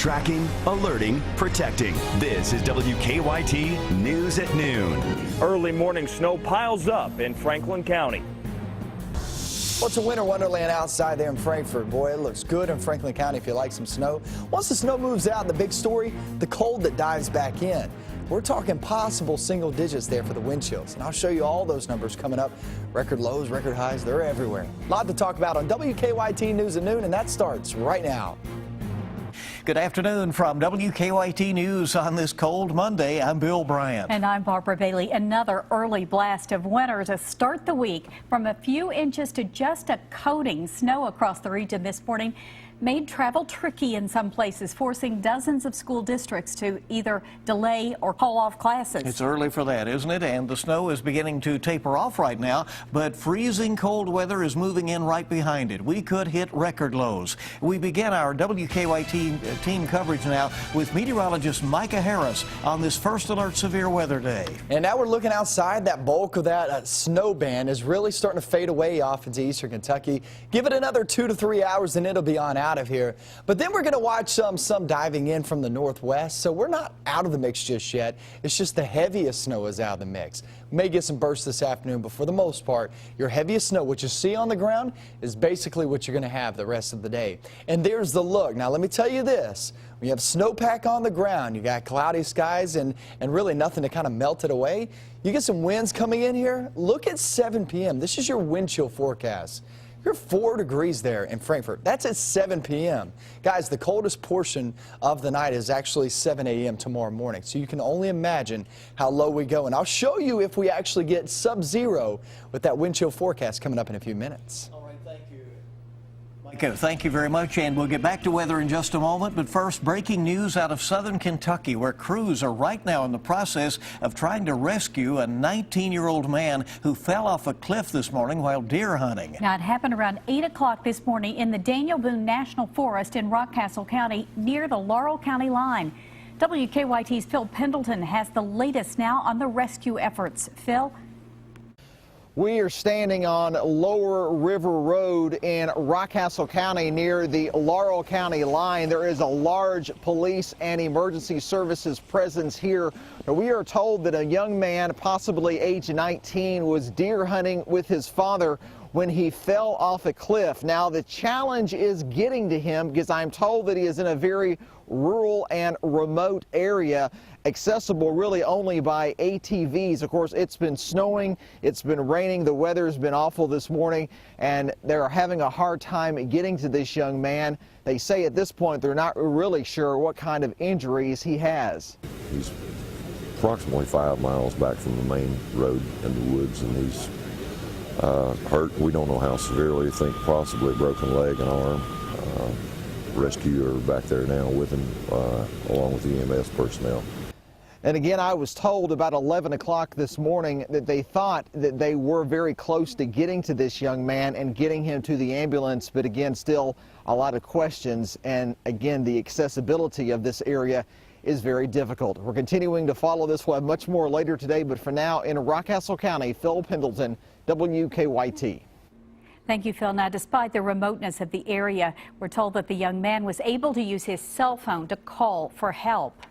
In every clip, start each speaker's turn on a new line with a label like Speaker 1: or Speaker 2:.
Speaker 1: Tracking, alerting, protecting. This is WKYT News at Noon.
Speaker 2: Early morning snow piles up in Franklin County.
Speaker 3: Well, it's a winter wonderland outside there in Frankfort. Boy, it looks good in Franklin County if you like some snow. Once the snow moves out, the big story, the cold that dives back in. We're talking possible single digits there for the wind chills, and I'll show you all those numbers coming up. Record lows, record highs, they're everywhere. A lot to talk about on WKYT News at Noon, and that starts right now.
Speaker 4: Good afternoon from WKYT News on this cold Monday. I'm Bill Bryant.
Speaker 5: And I'm Barbara Bailey. Another early blast of winter to start the week. From a few inches to just a coating, snow across the region this morning made travel tricky in some places, forcing dozens of school districts to either delay or call off classes.
Speaker 4: It's early for that, isn't it? And the snow is beginning to taper off right now, but freezing cold weather is moving in right behind it. We could hit record lows. We begin our WKYT team coverage now with meteorologist Micah Harris on this first alert severe weather day.
Speaker 3: And now we're looking outside. That bulk of that snow band is really starting to fade away off into eastern Kentucky. Give it another 2 to 3 hours and it'll be on out of here. But then we're going to watch some diving in from the northwest, so we're not out of the mix just yet. It's just the heaviest snow is out of the mix. We may get some bursts this afternoon, but for the most part, your heaviest snow, what you see on the ground, is basically what you're going to have the rest of the day. And there's the look. Now let me tell you this. When you have snowpack on the ground, you got cloudy skies and really nothing to kind of melt it away. You get some winds coming in here. Look at 7 p.m. This is your wind chill forecast. You're 4 degrees there in Frankfort. That's at 7 p.m. Guys, the coldest portion of the night is actually 7 a.m. tomorrow morning. So you can only imagine how low we go. And I'll show you if we actually get sub-zero with that wind chill forecast coming up in a few minutes.
Speaker 4: All right, thank you. Micah, thank you very much, and we'll get back to weather in just a moment. But first, breaking news out of southern Kentucky, where crews are right now in the process of trying to rescue a 19-year-old man who fell off a cliff this morning while deer hunting.
Speaker 5: Now, it happened around 8 o'clock this morning in the Daniel Boone National Forest in Rockcastle County near the Laurel County line. WKYT's Phil Pendleton has the latest now on the rescue efforts. Phil?
Speaker 6: We are standing on Lower River Road in Rockcastle County near the Laurel County line. There is a large police and emergency services presence here. We are told that a young man, possibly age 19, was deer hunting with his father when he fell off a cliff. Now, the challenge is getting to him because I'm told that he is in a very rural and remote area, accessible really only by ATVs. Of course, it's been snowing, it's been raining, the weather's been awful this morning, and they're having a hard time getting to this young man. They say at this point they're not really sure what kind of injuries he has.
Speaker 7: He's approximately 5 miles back from the main road in the woods, and he's hurt. We don't know how severely. I think possibly a broken leg and arm. Rescue are back there now with him, along with the EMS personnel.
Speaker 6: And again, I was told about 11 o'clock this morning that they thought that they were very close to getting to this young man and getting him to the ambulance, but again, still a lot of questions, and again, the accessibility of this area is very difficult. We're continuing to follow this. We'll have much more later today, but for now, in Rockcastle County, Phil Pendleton, WKYT.
Speaker 5: Thank you, Phil. Now, despite the remoteness of the area, we're told that the young man was able to use his cell phone to call for help.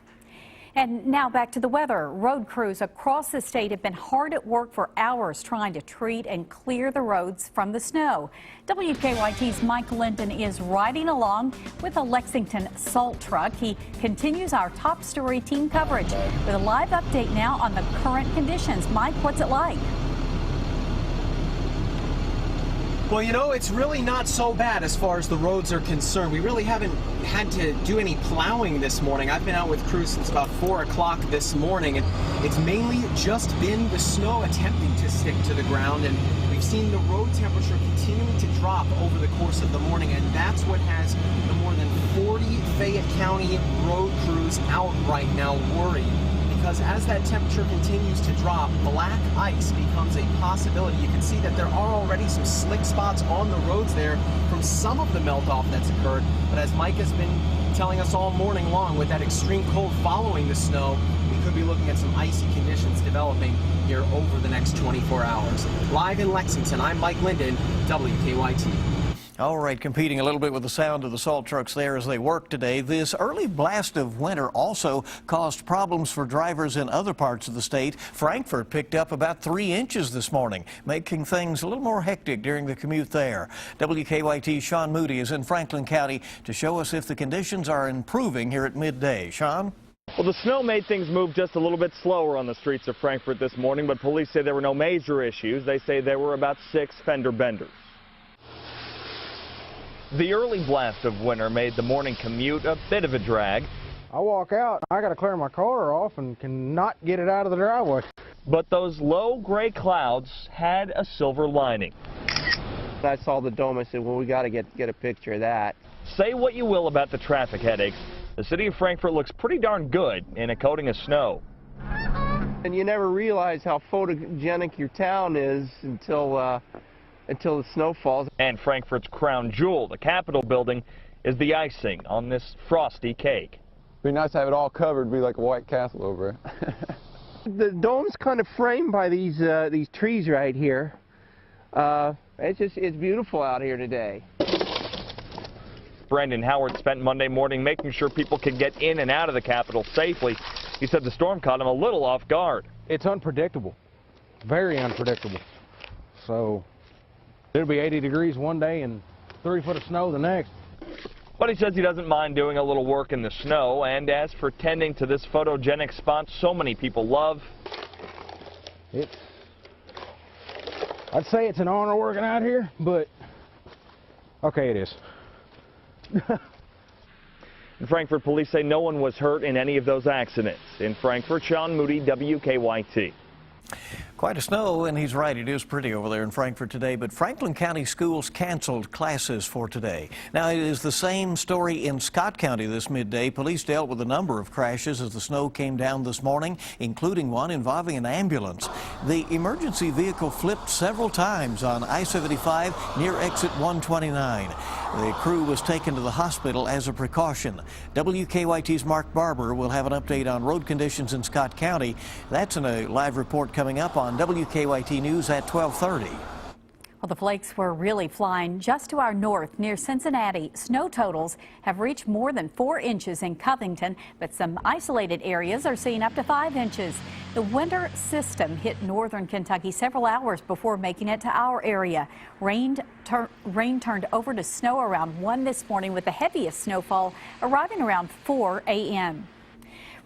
Speaker 5: And now back to the weather. Road crews across the state have been hard at work for hours trying to treat and clear the roads from the snow. WKYT's Mike Linden is riding along with a Lexington salt truck. He continues our top story team coverage with a live update now on the current conditions. Mike, what's it like?
Speaker 8: Well, you know, it's really not so bad as far as the roads are concerned. We really haven't had to do any plowing this morning. I've been out with crews since about 4 o'clock this morning, and it's mainly just been the snow attempting to stick to the ground, and we've seen the road temperature continuing to drop over the course of the morning, and that's what has the more than 40 Fayette County road crews out right now worried. Because as that temperature continues to drop, black ice becomes a possibility. You can see that there are already some slick spots on the roads there from some of the melt-off that's occurred. But as Mike has been telling us all morning long, with that extreme cold following the snow, we could be looking at some icy conditions developing here over the next 24 hours. Live in Lexington, I'm Mike Linden, WKYT.
Speaker 4: All right, competing a little bit with the sound of the salt trucks there as they work today. This early blast of winter also caused problems for drivers in other parts of the state. Frankfort picked up about 3 inches this morning, making things a little more hectic during the commute there. WKYT's Sean Moody is in Franklin County to show us if the conditions are improving here at midday. Sean?
Speaker 2: Well, the snow made things move just a little bit slower on the streets of Frankfort this morning, but police say there were no major issues. They say there were about 6 fender benders. The early blast of winter made the morning commute a bit of a drag.
Speaker 9: I walk out, I got to clear my car off and cannot get it out of the driveway.
Speaker 2: But those low gray clouds had a silver lining.
Speaker 10: I saw the dome, I said, well, we got to get a picture of that.
Speaker 2: Say what you will about the traffic headaches, the city of Frankfort looks pretty darn good in a coating of snow.
Speaker 10: And you never realize how photogenic your town is until the snow falls.
Speaker 2: And Frankfort's crown jewel, the Capitol building, is the icing on this frosty cake.
Speaker 11: It'd be nice to have it all covered, be like a White Castle over it.
Speaker 10: The dome's kind of framed by these trees right here. It's beautiful out here today.
Speaker 2: Brandon Howard spent Monday morning making sure people could get in and out of the Capitol safely. He said the storm caught him a little off guard.
Speaker 9: It's unpredictable, very unpredictable. So it'll be 80 degrees one day and 3 foot of snow the next.
Speaker 2: But he says he doesn't mind doing a little work in the snow, and as for tending to this photogenic spot so many people love,
Speaker 9: I'd say it's an honor working out here, but okay, it is.
Speaker 2: In Frankfort, police say no one was hurt in any of those accidents. In Frankfort, Sean Moody, WKYT.
Speaker 4: Quite a snow, and he's right, it is pretty over there in Frankfort today, but Franklin County schools canceled classes for today. Now, it is the same story in Scott County this midday. Police dealt with a number of crashes as the snow came down this morning, including one involving an ambulance. The emergency vehicle flipped several times on I-75 near exit 129. The crew was taken to the hospital as a precaution. WKYT's Mark Barber will have an update on road conditions in Scott County. That's in a live report coming up on WKYT News at 12:30.
Speaker 5: Well, the flakes were really flying just to our north near Cincinnati. Snow totals have reached more than 4 inches in Covington, but some isolated areas are seeing up to 5 inches. The winter system hit northern Kentucky several hours before making it to our area. Rain turned over to snow around 1 this morning, with the heaviest snowfall arriving around 4 a.m.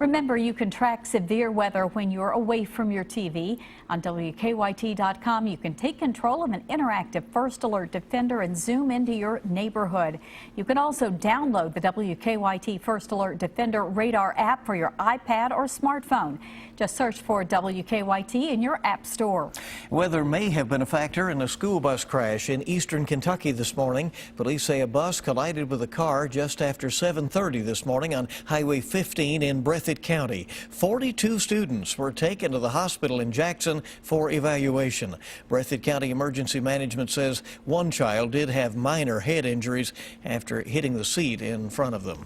Speaker 5: Remember, you can track severe weather when you're away from your TV. On WKYT.com, you can take control of an interactive First Alert Defender and zoom into your neighborhood. You can also download the WKYT First Alert Defender radar app for your iPad or smartphone. Just search for WKYT in your app store.
Speaker 4: Weather may have been a factor in a school bus crash in eastern Kentucky this morning. Police say a bus collided with a car just after 7:30 this morning on Highway 15 in Breathitt County. 42 students were taken to the hospital in Jackson for evaluation. Breathitt County Emergency Management says one child did have minor head injuries after hitting the seat in front of them.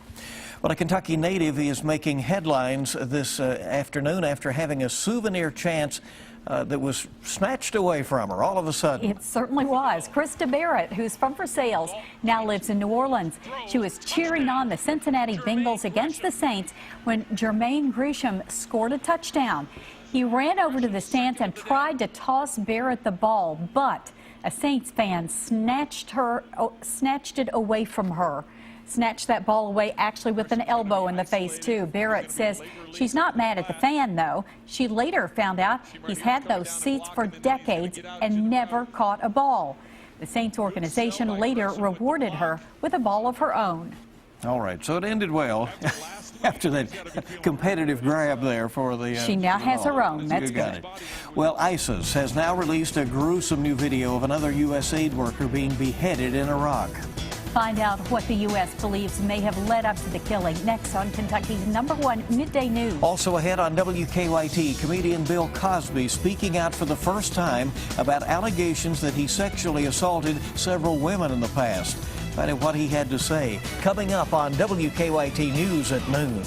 Speaker 4: Well, a Kentucky native is making headlines this afternoon after having a souvenir chance that was snatched away from her all of a sudden.
Speaker 5: It certainly was. Krista Barrett, who's from Versailles, now lives in New Orleans. She was cheering on the Cincinnati Bengals against the Saints when Jermaine Gresham scored a touchdown. He ran over to the stands and tried to toss Barrett the ball, but a Saints fan snatched it away from her. Snatched that ball away, actually with an elbow in the face, too. Barrett says she's not mad at the fan, though. She later found out he's had those seats for decades and never caught a ball. The Saints organization later rewarded her with a ball of her own.
Speaker 4: All right, so it ended well after that competitive grab there for the...
Speaker 5: She now has her own. That's good.
Speaker 4: Well, ISIS has now released a gruesome new video of another U.S. aid worker being beheaded in Iraq.
Speaker 5: Find out what the U.S. believes may have led up to the killing next on Kentucky's #1 Midday News.
Speaker 4: Also ahead on WKYT, comedian Bill Cosby speaking out for the first time about allegations that he sexually assaulted several women in the past. Find out what he had to say coming up on WKYT News at noon.